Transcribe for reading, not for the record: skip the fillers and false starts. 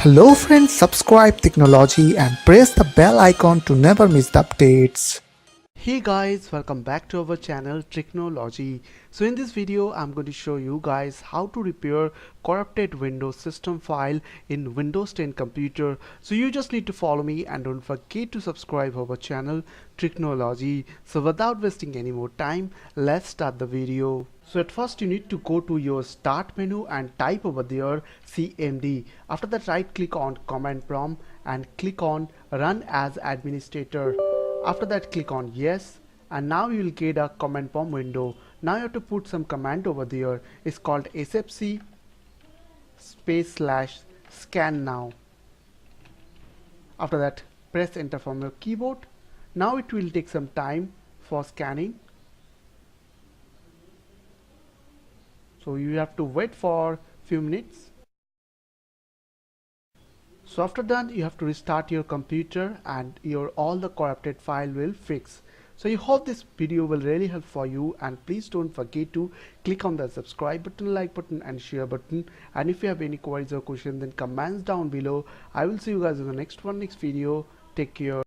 Hello friends, subscribe Tricknology and press the bell icon to never miss the updates. Hey guys, welcome back to our channel Tricknology. So in this video I'm going to show you guys how to repair corrupted Windows system file in Windows 10 computer. So you just need to follow me and don't forget to subscribe our channel Tricknology. So without wasting any more time, let's start the video. So at first you need to go to your start menu and type over there CMD. After that, right click on command prompt and click on run as administrator. After that, click on yes, and now you will get a command prompt window. Now you have to put some command over there. It's called sfc /scannow. After that, press enter from your keyboard. Now it will take some time for scanning, so you have to wait for few minutes. So after that, you have to restart your computer and your all the corrupted file will fix. So I hope this video will really help for you, and please don't forget to click on the subscribe button, like button and share button. And if you have any queries or questions, then comments down below. I will see you guys in the next video. Take care.